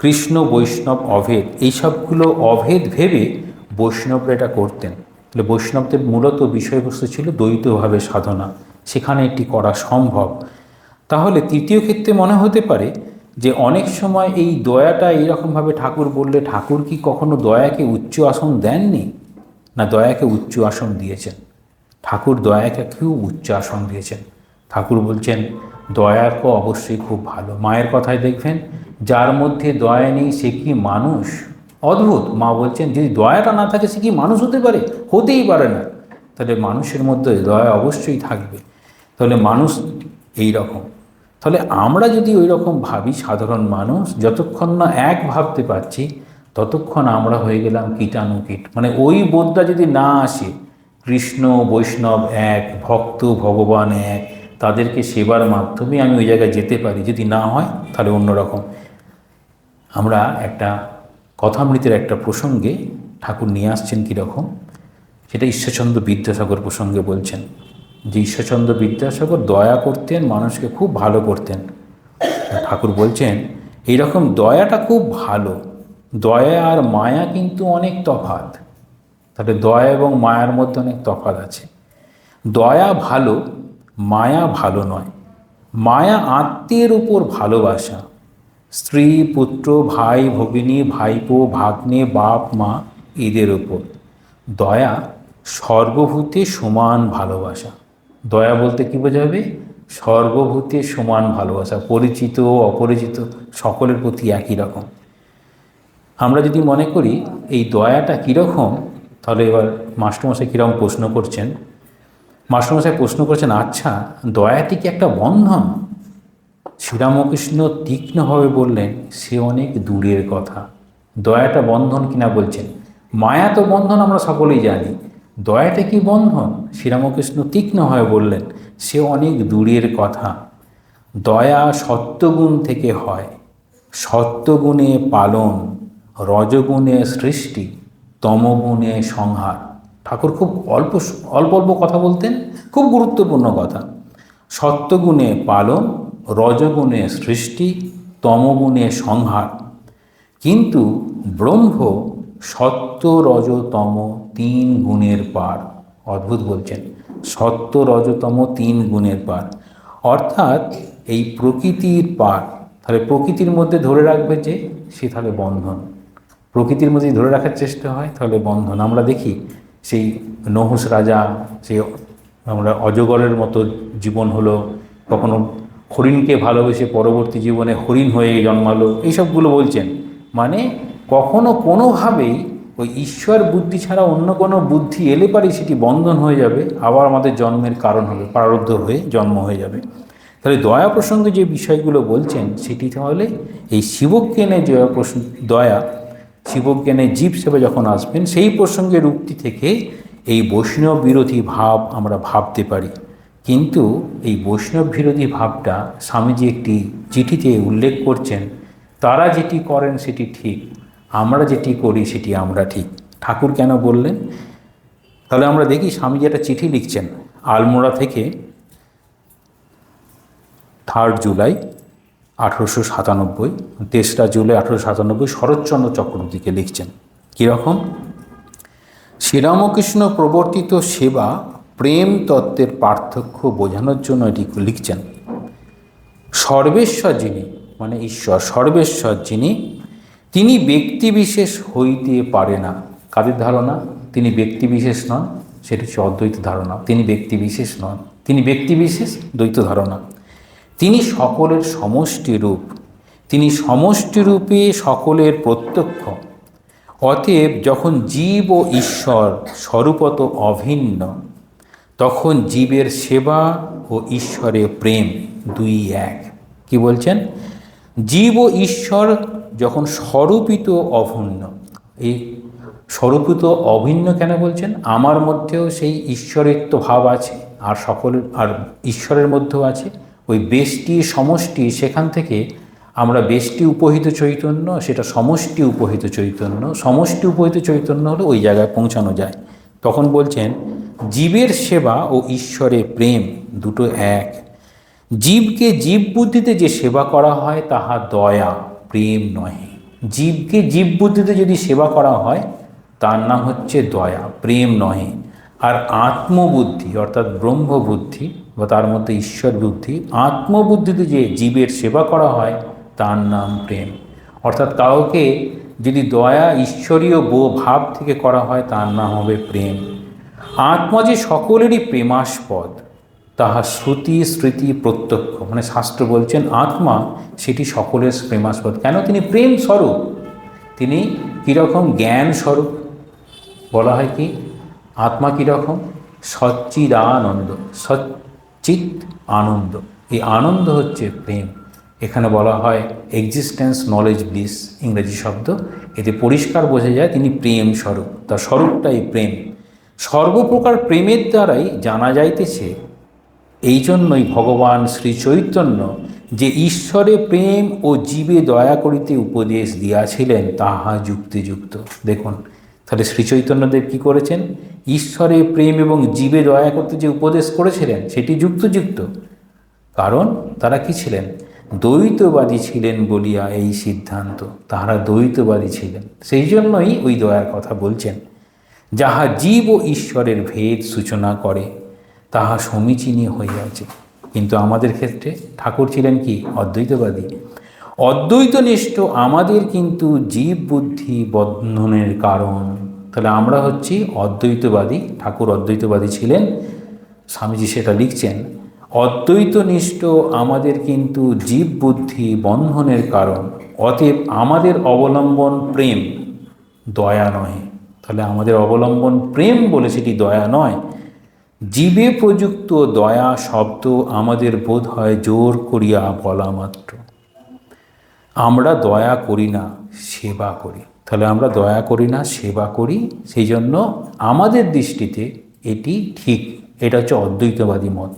কৃষ্ণ বৈষ্ণব অভেদ, এইসবগুলো অভেদ ভেবে বৈষ্ণবরা এটা করতেন। তাহলে বৈষ্ণবদের মূলত বিষয়বস্তু ছিল দ্বৈতভাবে সাধনা, সেখানে এটি করা সম্ভব। তাহলে তৃতীয় ক্ষেত্রে মনে হতে পারে যে অনেক সময় এই দয়াটা এইরকমভাবে ঠাকুর বললে, ঠাকুর কি কখনো দয়াকে উচ্চ আসন দেননি? না, দয়াকে উচ্চ আসন দিয়েছেন। ঠাকুর দয়াকে খুব উচ্চ আসন দিয়েছেন। ঠাকুর বলছেন দয়া তো অবশ্যই খুব ভালো। মায়ের কথায় দেখবেন যার মধ্যে দয়া নেই সে কি মানুষ? অদ্ভুত। মা বলছেন যদি দয়াটা না থাকে সে কি মানুষ হতে পারে? হতেই পারে না। তাহলে মানুষের মধ্যে দয়া অবশ্যই থাকবে। তাহলে মানুষ এই রকম। তাহলে আমরা যদি ওই রকম ভাবি, সাধারণ মানুষ যতক্ষণ না এক ভাবতে পারছি ততক্ষণ আমরা হয়ে গেলাম কীটাণুকীট। মানে ওই বোধটা যদি না আসে কৃষ্ণ বৈষ্ণব এক, ভক্ত ভগবান এক, তাদেরকে সেবার মাধ্যমে আমি ওই জায়গায় যেতে পারি। যদি না হয় তাহলে অন্যরকম। আমরা একটা কথামৃতের একটা প্রসঙ্গে ঠাকুর নিয়ে আসছেন কীরকম, সেটা ঈশ্বরচন্দ্র বিদ্যাসাগর প্রসঙ্গে বলছেন যে ঈশ্বরচন্দ্র বিদ্যাসাগর দয়া করতেন, মানুষকে খুব ভালো করতেন। ঠাকুর বলছেন এইরকম দয়াটা খুব ভালো, দয়া আর মায়া কিন্তু অনেক তফাৎ। তাহলে দয়া এবং মায়ার মধ্যে অনেক তফাৎ আছে। দয়া ভালো, মায়া ভালো নয়। মায়া আত্মীয়ের উপর ভালোবাসা, স্ত্রী পুত্র ভাই ভগিনী ভাইপো ভাগ্নে বাপ মা এদের ওপর। দয়া সর্বভূতে সমান ভালোবাসা। দয়া বলতে কী বোঝাবে? সর্বভূতে সমান ভালোবাসা, পরিচিত অপরিচিত সকলের প্রতি একই রকম। আমরা যদি মনে করি এই দয়াটা কীরকম, তাহলে এবার মাস্টারমশাই কীরকম প্রশ্ন করছেন। মাস্টারমশাই প্রশ্ন করছেন, আচ্ছা দয়াটি কি একটা বন্ধন? শ্রীরামকৃষ্ণ তীক্ষ্ণভাবে বললেন, সে অনেক দূরের কথা। দয়াটা বন্ধন কিনা বলছেন। মায়া তো বন্ধন আমরা সকলেই জানি, দয়াটা কি বন্ধন? শ্রীরামকৃষ্ণ তীক্ষ্ণভাবে বললেন, সে অনেক দূরের কথা। দয়া সত্যগুণ থেকে হয়, সত্যগুণে পালন, রজগুণে সৃষ্টি, তমগুণে সংহার। ঠাকুর খুব অল্প অল্প কথা বলতেন, খুব গুরুত্বপূর্ণ কথা। সত্যগুণে পালন, রজগুণে সৃষ্টি, তমগুণে সংহার। কিন্তু ব্রহ্ম সত্য রজ তম 3 গুণের পার। অদ্ভুত বলছেন, সত্য রজতম 3 গুণের পার, অর্থাৎ এই প্রকৃতির পার। তাহলে প্রকৃতির মধ্যে ধরে রাখবে যে, সে তাহলে বন্ধন। প্রকৃতির মধ্যে ধরে রাখার চেষ্টা হয় তাহলে বন্ধন। আমরা দেখি সেই নহুষ রাজা, সেই আমরা অজগরের মতো জীবন হলো, কখনো হরিণকে ভালোবেসে পরবর্তী জীবনে হরিণ হয়ে জন্মালো, এইসবগুলো বলছেন। মানে কখনো কোনোভাবেই ওই ঈশ্বর বুদ্ধি ছাড়া অন্য কোনো বুদ্ধি এলে পারে সেটি বন্ধন হয়ে যাবে, আবার আমাদের জন্মের কারণ হবে, প্রারব্ধ হয়ে জন্ম হয়ে যাবে। তাহলে দয়া প্রসঙ্গে যে বিষয়গুলো বলছেন সেটি তাহলে এই শিবজ্ঞানে যে দয়া, শিবজ্ঞানে জীব সেবা যখন আসবেন সেই প্রসঙ্গের উক্তি থেকে এই বৈষ্ণব বিরোধী ভাব আমরা ভাবতে পারি। কিন্তু এই বৈষ্ণব বিরোধী ভাবটা স্বামীজি একটি চিঠিতে উল্লেখ করছেন, তারা যেটি করেন সেটি ঠিক, আমরা যেটি করি সেটি আমরা ঠিক। ঠাকুর কেন বললেন? তাহলে আমরা দেখি স্বামীজি একটা চিঠি লিখছেন আলমোড়া থেকে 3 জুলাই 1897, 3রা জুলাই 1897 শরৎচন্দ্র চক্রবর্তীকে লিখছেন। কীরকম? শ্রীরামকৃষ্ণ প্রবর্তিত সেবা প্রেম তত্ত্বের পার্থক্য বোঝানোর জন্য এটি লিখছেন। সর্বেশ্বর যিনি, মানে ঈশ্বর সর্বেশ্বর যিনি, তিনি ব্যক্তিবিশেষ হইতে পারে না। কাদের ধারণা? তিনি ব্যক্তিবিশেষ নন, সেটি হচ্ছে অদ্বৈত ধারণা। তিনি ব্যক্তিবিশেষ নন, তিনি ব্যক্তিবিশেষ দ্বৈত ধারণা। তিনি সকলের সমষ্টি রূপ, তিনি সমষ্টি রূপে সকলের প্রত্যক্ষ। অতএব যখন জীব ও ঈশ্বর স্বরূপত অভিন্ন, তখন জীবের সেবা ও ঈশ্বরের প্রেম 2 এক। কি বলছেন? জীব ও ঈশ্বর যখন স্বরূপিত অভিন্ন, এই স্বরূপিত অভিন্ন কেন বলছেন? আমার মধ্যেও সেই ঈশ্বরিত্ব ভাব আছে, আর সকলের, আর ঈশ্বরের মধ্যেও আছে। ওই বেষ্টি সমষ্টি, সেখান থেকে আমরা বেষ্টি উপহিত চৈতন্য, সেটা সমষ্টি উপহিত চৈতন্য, সমষ্টি উপহিত চৈতন্য হলে ওই জায়গায় পৌঁছানো যায়। তখন বলছেন জীবের সেবা ও ঈশ্বরের প্রেম 2 এক। জীবকে জীব বুদ্ধিতে যে সেবা করা হয় তাহা দয়া, প্রেম নহে। জীবকে জীব বুদ্ধিতে যদি সেবা করা হয় তার নাম হচ্ছে দয়া, প্রেম নহে। আর আত্মবুদ্ধি অর্থাৎ ব্রহ্মবুদ্ধি বা তার মধ্যে ঈশ্বর বুদ্ধি, আত্মবুদ্ধিতে যে জীবের সেবা করা হয় তার নাম প্রেম। অর্থাৎ কাউকে যদি দয়া ঈশ্বরীয় ভাব থেকে করা হয় তার নাম হবে প্রেম। আত্মা যে সকলেরই প্রেমাস্পদ, তাহা শ্রুতি স্মৃতি প্রত্যক্ষ। মানে শাস্ত্র বলছেন আত্মা সেটি সকলের প্রেমাস্পদ। কেন? তিনি প্রেম স্বরূপ। তিনি কীরকম? জ্ঞান স্বরূপ। বলা হয় কি আত্মা কীরকম? সচ্চিদানন্দ, সচ্চিত আনন্দ। এই আনন্দ হচ্ছে প্রেম। এখানে বলা হয় এক্সিস্টেন্স নলেজ ব্লিস, ইংরেজি শব্দ। এতে পরিষ্কার বোঝা যায় তিনি প্রেম স্বরূপ, তার স্বরূপটাই প্রেম। সর্বপ্রকার প্রেমের দ্বারাই জানা যাইতেছে। এই জন্যই ভগবান শ্রী চৈতন্য যে ঈশ্বরে প্রেম ও জীবে দয়া করিতে উপদেশ দিয়াছিলেন তাহা যুক্তিযুক্ত। দেখুন তাহলে শ্রী চৈতন্যদেব কী করেছেন? ঈশ্বরে প্রেম এবং জীবে দয়া করতে যে উপদেশ করেছিলেন সেটি যুক্তিযুক্ত। কারণ তারা কি ছিলেন? দ্বৈতবাদী ছিলেন বলিয়া এই সিদ্ধান্ত। তাহারা দ্বৈতবাদী ছিলেন, সেই জন্যই ওই দয়ার কথা বলছেন। যাহা জীব ও ঈশ্বরের ভেদ সূচনা করে তাহা সমীচীনী হইয়াছে। কিন্তু আমাদের ক্ষেত্রে ঠাকুর ছিলেন কি? অদ্বৈতবাদী। অদ্বৈতনিষ্ঠ আমাদের কিন্তু জীব বুদ্ধি বন্ধনের কারণ। তাহলে আমরা হচ্ছি অদ্বৈতবাদী, ঠাকুর অদ্বৈতবাদী ছিলেন, স্বামীজি সেটা লিখছেন। অদ্বৈতনিষ্ঠ আমাদের কিন্তু জীব বুদ্ধি বন্ধনের কারণ, অতএব আমাদের অবলম্বন প্রেম, দয়া নয়। তাহলে আমাদের অবলম্বন প্রেম বলে সেটি দয়া নয়। জীবে প্রযুক্ত দয়া শব্দ আমাদের বোধ হয় জোর করিয়া বলা মাত্র। আমরা দয়া করি না, সেবা করি। তাহলে আমরা দয়া করি না, সেবা করি, সেই জন্য আমাদের দৃষ্টিতে এটি ঠিক। এটা হচ্ছে অদ্বৈতবাদী মত।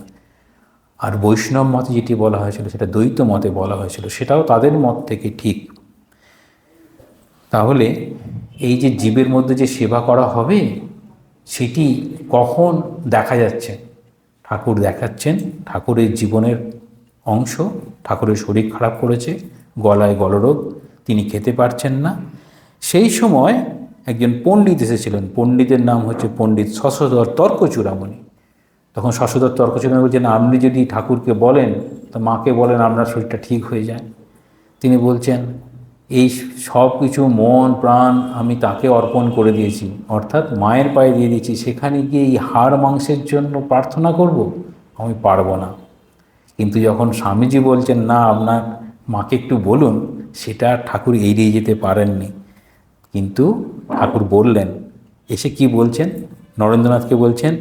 আর বৈষ্ণব মতে যেটি বলা হয়েছিল সেটা দ্বৈত মতে বলা হয়েছিল, সেটাও তাদের মত থেকে ঠিক। তাহলে এই যে জীবের মধ্যে যে সেবা করা হবে সেটি কখন দেখা যাচ্ছে? ঠাকুর দেখাচ্ছেন, ঠাকুরের জীবনের অংশ। ঠাকুরের শরীর খারাপ করেছে, গলায় গলরোগ, তিনি খেতে পারছেন না। সেই সময় একজন পণ্ডিত এসেছিলেন, পণ্ডিতের নাম হচ্ছে পণ্ডিত শশধর তর্কচূড়ামণি। তখন শশধর তর্কচূড়ামণি বলছেন, আপনি যদি ঠাকুরকে বলেন তো মাকে বলেন আপনার শরীরটা ঠিক হয়ে যায়। তিনি বলছেন, এই সব কিছু মন প্রাণ আমি তাকে অর্পণ করে দিয়েছি, অর্থাৎ মায়ের পায়ে দিয়ে দিয়েছি, সেখানে গিয়ে এই হাড় মাংসের জন্য প্রার্থনা করব? আমি পারবো না। কিন্তু যখন স্বামীজি বলছেন না আপনার মাকে একটু বলুন, সেটা ঠাকুর এড়িয়ে যেতে পারেননি। কিন্তু ঠাকুর বললেন, এসে কি বলছেন? নরেন্দ্রনাথকে বলছেন,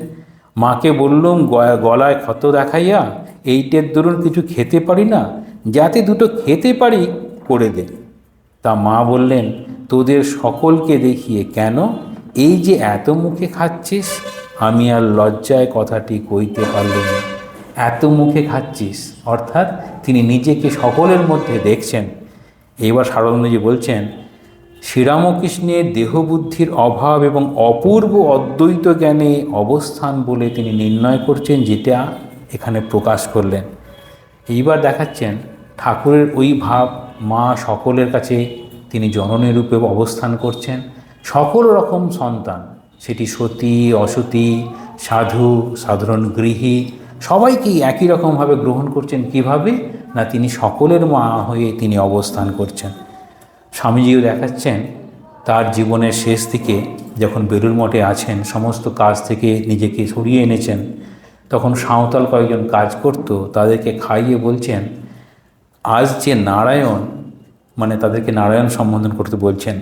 মাকে বললুম গলায় ক্ষত দেখাইয়া, এইটের দরুন কিছু খেতে পারি না, যাতে দুটো খেতে পারি করে দে। তা মা বললেন, তোদের সকলকে দেখিয়ে কেন, এই যে এত মুখে খাচ্ছিস? আমি আর লজ্জায় কথাটি কইতে পারলাম না। এত মুখে খাচ্ছিস, অর্থাৎ তিনি নিজেকে সকলের মধ্যে দেখছেন। এইবার সারদানন্দজি বলছেন, শ্রীরামকৃষ্ণের দেহবুদ্ধির অভাব এবং অপূর্ব অদ্বৈত জ্ঞানে অবস্থান বলে তিনি নির্ণয় করছেন, যেটা এখানে প্রকাশ করলেন। এইবার দেখাচ্ছেন ঠাকুরের ওই ভাব, মা সকলের কাছে তিনি জননী রূপে অবস্থান করছেন। সকল রকম সন্তান, সেটি সতী অসতী, সাধু সাধারণ গৃহী, সবাইকেই একই রকমভাবে গ্রহণ করছেন। কিভাবে না, তিনি সকলের মা হয়ে তিনি অবস্থান করছেন। স্বামীজিও দেখাচ্ছেন তার জীবনের শেষ দিকে যখন বেলুড় মঠে আছেন, সমস্ত কাজ থেকে নিজেকে সরিয়ে এনেছেন, তখন সাঁওতাল কয়েকজন কাজ করত, তাদেরকে খাইয়ে বলছেন, আজ যে নারায়ণ, মানে তাদেরকে নারায়ণ সম্বোধন করতে বলছেন,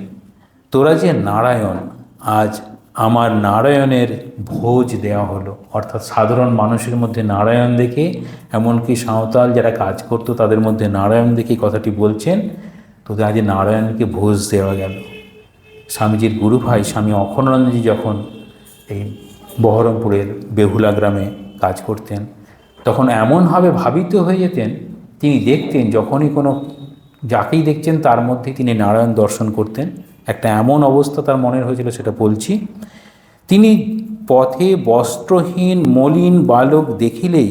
তোরা যে নারায়ণ, আজ আমার নারায়ণের ভোজ দেওয়া হলো। অর্থাৎ সাধারণ মানুষের মধ্যে নারায়ণ দেখে, এমনকি সাঁওতাল যারা কাজ করতো তাদের মধ্যে নারায়ণ দেখে কথাটি বলছেন, তোদের আজ নারায়ণকে ভোজ দেওয়া গেল। স্বামীজির গুরু ভাই স্বামী অখণ্ডানন্দজি যখন এই বহরমপুরের বেহুলা গ্রামে কাজ করতেন, তখন এমনভাবে ভাবিত হয়ে যেতেন, তিনি দেখতেন যখনই কোনো যাকেই দেখছেন তার মধ্যে তিনি নারায়ণ দর্শন করতেন। একটা এমন অবস্থা তার মনের হয়েছিল, সেটা বলছি। তিনি পথে বস্ত্রহীন মলিন বালক দেখিলেই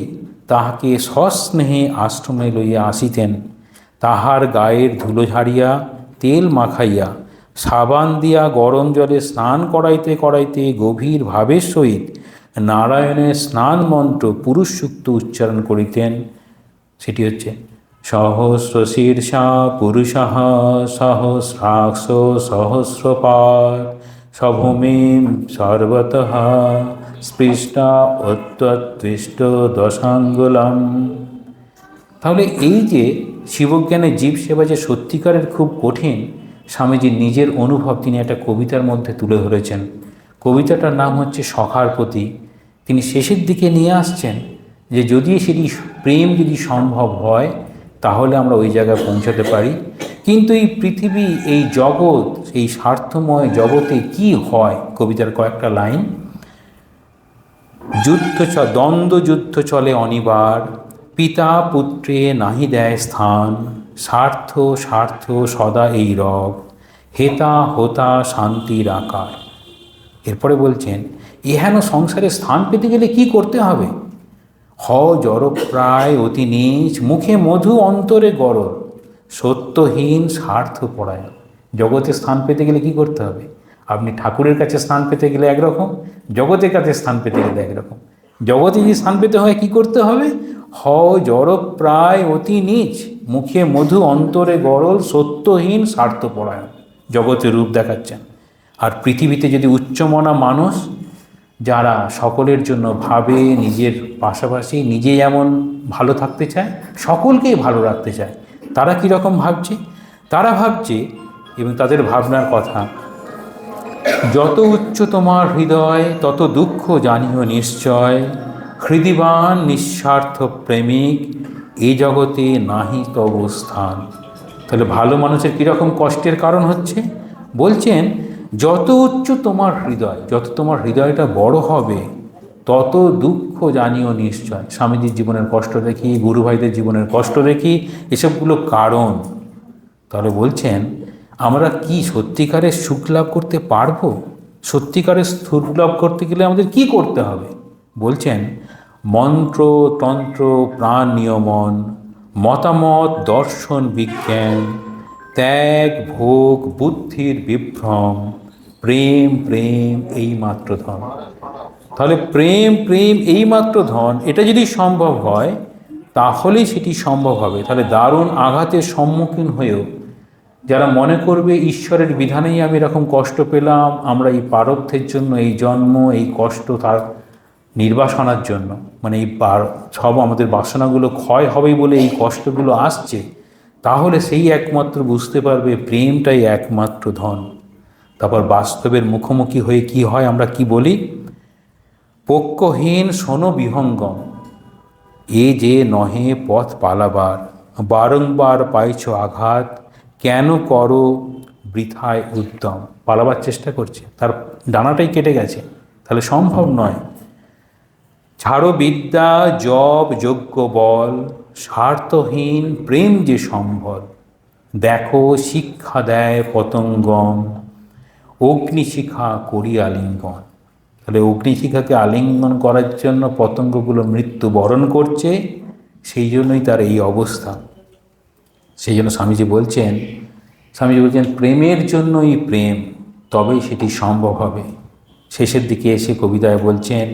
তাহাকে সস্নেহে আশ্রমে লইয়া আসিতেন। তাহার গায়ের ধুলো ঝাড়িয়া তেল মাখাইয়া সাবান দিয়া গরম জলে স্নান করাইতে করাইতে গভীর ভাবের সহিত নারায়ণের স্নান মন্ত্র পুরুষ সূক্ত উচ্চারণ করিতেন। সেটি হচ্ছে, সহস্র শীর্ষা পুরুষাহ সহস্রাক্ষ সহস্রপাদ সভূমিম সর্বতঃ স্পৃষ্টা অত্যুষ্ট দশাঙ্গুলম। তাহলে এই যে শিবজ্ঞানের জীব সেবা যে সত্যিকারের খুব কঠিন, স্বামীজির নিজের অনুভব তিনি একটা কবিতার মধ্যে তুলে ধরেছেন। কবিতাটার নাম হচ্ছে সখার প্রতি। তিনি শেষের দিকে নিয়ে আসছেন যে যদি সেটি প্রেম যদি সম্ভব হয় তাহলে আমরা ওই জায়গায় পৌঁছাতে পারি। কিন্তু এই পৃথিবী, এই জগৎ, এই স্বার্থময় জগতে কি হয়, কবিতার কয়েকটা লাইন, দ্বন্দ্ব যুদ্ধ চলে অনিবার, পিতা পুত্রে নাহি দেয় স্থান, স্বার্থ স্বার্থ সদা এই রব, হেতা হোতা শান্তির আকার। এরপরে বলছেন, এহেন সংসারে স্থান পেতে গেলে কি করতে হবে? জড়প্রায় অতি নীচ, মুখে মধু অন্তরে গরল, সত্যহীন স্বার্থপরায়ণ। জগতে স্থান পেতে গেলে কি করতে হবে? আপনি ঠাকুরের কাছে স্থান পেতে গেলে একরকম, জগতের কাছে স্থান পেতে গেলে একরকম। জগতে যদি স্থান পেতে হয় কি করতে হবে? জড়প্রায় অতি নীচ, মুখে মধু অন্তরে গরল, সত্যহীন স্বার্থপরায়ণ। জগতে রূপ দেখাচ্ছেন। আর পৃথিবীতে যদি উচ্চমনা মানুষ, যারা সকলের জন্য ভাবে, নিজের পাশাপাশি নিজে যেমন ভালো থাকতে চায়, সকলকেই ভালো রাখতে চায়, তারা কীরকম ভাবছে? তারা ভাবছে, এবং তাদের ভাবনার কথা, যত উচ্চ তোমার হৃদয় তত দুঃখ জানিও নিশ্চয়, হৃদিবান নিঃস্বার্থ প্রেমিক এ জগতে নাহি তব স্থান। তাহলে ভালো মানুষের কীরকম কষ্টের কারণ হচ্ছে? বলছেন, যত উচ্চ তোমার হৃদয়, যত তোমার হৃদয়টা বড় হবে, তত দুঃখ জানিও নিশ্চয়। স্বামীজির জীবনের কষ্ট দেখি, গুরু ভাইদের জীবনের কষ্ট দেখি, এসবগুলো কারণ। তাহলে বলছেন, আমরা কি সত্যিকারের সুখ লাভ করতে পারবো? সত্যিকারের সুখ লাভ করতে গেলে আমাদের কি করতে হবে? বলছেন, মন্ত্র তন্ত্র প্রাণ নিয়মন, মতামত দর্শন বিজ্ঞান, ত্যাগ ভোগ বুদ্ধির বিভ্রম, প্রেম প্রেম এই মাত্র ধন। তাহলে প্রেম প্রেম এই মাত্র ধন, এটা যদি সম্ভব হয় তাহলেই সেটি সম্ভব হবে। তাহলে দারুণ আঘাতের সম্মুখীন হয়েও যারা মনে করবে ঈশ্বরের বিধানেই আমি এরকম কষ্ট পেলাম, আমরা এই প্রারব্ধের জন্য এই জন্ম, এই কষ্ট তার নির্বাসনার জন্য, মানে এই সব আমাদের বাসনাগুলো ক্ষয় হবে বলে এই কষ্টগুলো আসছে, তাহলে সেই একমাত্র বুঝতে পারবে প্রেমটাই একমাত্র ধন। তারপর বাস্তবের মুখোমুখি হয়ে কি হয়, আমরা কি বলি? পক্ষহীন শোনো বিহঙ্গম, এ যে নহে পথ পালাবার, বারংবার পাইছ আঘাত, কেন করো বৃথায় উদ্যম। পালাবার চেষ্টা করছে, তার ডানাটাই কেটে গেছে, তাহলে সম্ভব নয়। ছাড়ো বিদ্যা জব যোগ্য বল, স্বার্থহীন প্রেম যে সম্বল, দেখো শিক্ষা দেয় পতঙ্গম, অগ্নিশিখা করি আলিঙ্গন। তাহলে অগ্নিশিখাকে আলিঙ্গন করার জন্য পতঙ্গগুলো মৃত্যুবরণ করছে, সেই জন্যই তার এই অবস্থা। সেই জন্য স্বামীজি বলছেন প্রেমের জন্যই প্রেম, তবেই সেটি সম্ভব হবে। শেষের দিকে এসে কবিতায় বলছেন,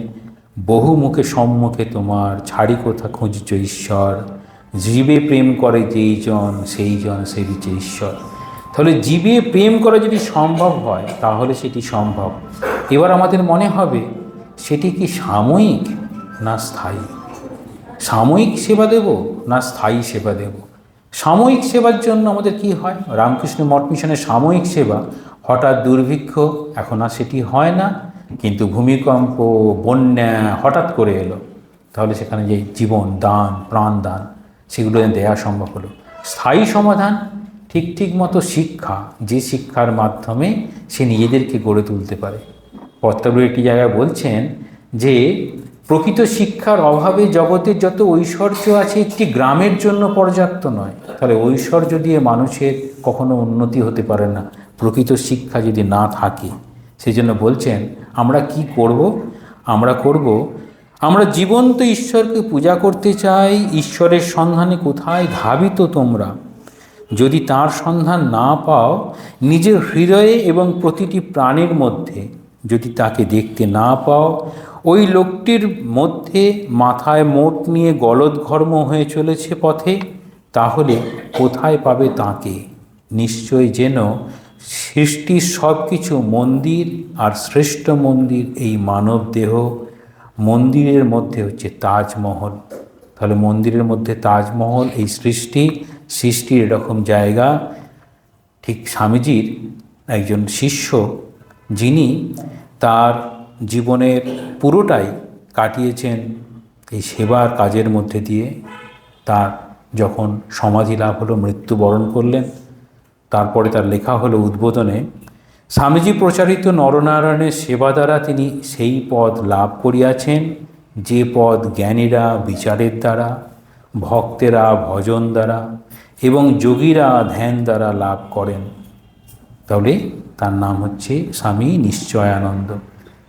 বহু মুখে সম্মুখে তোমার, ছাড়ি কোথা খুঁজছ ঈশ্বর, জীবে প্রেম করে যেই জন সেই জন সেবিছে ঈশ্বর। তাহলে জীবে প্রেম করা যদি সম্ভব হয় তাহলে সেটি সম্ভব। এবার আমাদের মনে হবে সেটি কি সাময়িক না স্থায়ী? সাময়িক সেবা দেব না স্থায়ী সেবা দেব? সাময়িক সেবার জন্য আমাদের কি হয়? রামকৃষ্ণ মঠ মিশনের সাময়িক সেবা, হঠাৎ দুর্ভিক্ষ, এখন আর সেটি হয় না, কিন্তু ভূমিকম্প বন্যা হঠাৎ করে এলো, তাহলে সেখানে যে জীবন দান প্রাণ দান সেগুলো দেওয়া সম্ভব হলো। স্থায়ী সমাধান ঠিক মতো শিক্ষা, যে শিক্ষার মাধ্যমে সে নিজেদেরকে গড়ে তুলতে পারে। পত্রাবলী একটি জায়গায় বলছেন যে প্রকৃত শিক্ষার অভাবে জগতের যত ঐশ্বর্য আছে একটি গ্রামের জন্য পর্যাপ্ত নয়। তাহলে ঐশ্বর্য দিয়ে মানুষের কখনো উন্নতি হতে পারে না, প্রকৃত শিক্ষা যদি না থাকে। সেই জন্য বলছেন আমরা কি করব? আমরা জীবন্ত ঈশ্বরকে পূজা করতে চাই। ঈশ্বরের সন্ধানে কোথায় ধাবিত তোমরা? যদি তার সন্ধান না পাও নিজের হৃদয়ে এবং প্রতিটি প্রাণের মধ্যে, যদি তাকে দেখতে না পাও, ওই লোকটির মধ্যে মাথায় মোট নিয়ে গলদঘর্ম হয়ে চলেছে পথে, তাহলে কোথায় পাবে তাকে? নিশ্চয় যেন সৃষ্টির সব কিছু মন্দির, আর শ্রেষ্ঠ মন্দির এই মানব দেহ। মন্দিরের মধ্যে হচ্ছে তাজমহল। তাহলে মন্দিরের মধ্যে তাজমহল, এই সৃষ্টির এরকম জায়গা। ঠিক স্বামীজির একজন শিষ্য, যিনি তার জীবনের পুরোটাই কাটিয়েছেন এই সেবার কাজের মধ্যে দিয়ে, তার যখন সমাধি লাভ হলো, মৃত্যুবরণ করলেন, তারপরে তার লেখা হলো উদ্বোধনে স্বামীজি প্রচারিত নরনারায়ণের সেবা দ্বারা তিনি সেই পদ লাভ করিয়াছেন, যে পদ জ্ঞানীরা বিচারের দ্বারা, ভক্তেরা ভজন দ্বারা এবং যোগীরা ধ্যান দ্বারা লাভ করেন। তাহলে তার নাম হচ্ছে স্বামী নিশ্চয়ানন্দ।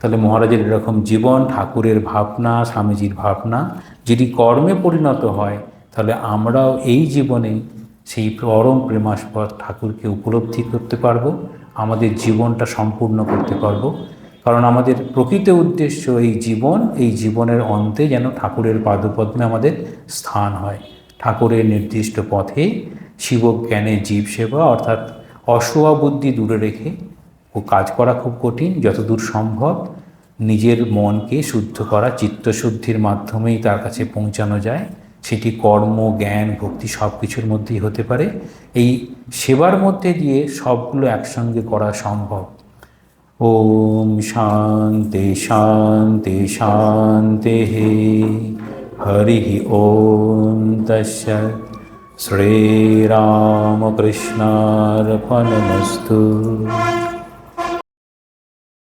তাহলে মহারাজের এরকম জীবন, ঠাকুরের ভাবনা, স্বামীজির ভাবনা যদি কর্মে পরিণত হয়, তাহলে আমরাও এই জীবনে সেই পরম প্রেমাস্পদ ঠাকুরকে উপলব্ধি করতে পারবো, আমাদের জীবনটা সম্পূর্ণ করতে পারবো। কারণ আমাদের প্রকৃত উদ্দেশ্য এই জীবন, এই জীবনের অন্তে যেন ঠাকুরের পাদপদ্মে আমাদের স্থান হয়। ঠাকুরের নির্দিষ্ট পথে শিবজ্ঞানে জীব সেবা, অর্থাৎ অসুয়া বুদ্ধি দূরে রেখে ও কাজ করা খুব কঠিন। যতদূর সম্ভব নিজের মনকে শুদ্ধ করা, চিত্তশুদ্ধির মাধ্যমেই তার কাছে পৌঁছানো যায়। সেটি কর্ম, জ্ঞান, ভক্তি সব কিছুর মধ্যেই হতে পারে। এই সেবার মধ্যে দিয়ে সবগুলো একসঙ্গে করা সম্ভব। ওম শান্তি শান্তি শান্তি। হরি ওম তৎসৎ। শ্রীরামকৃষ্ণার্পণমস্তু।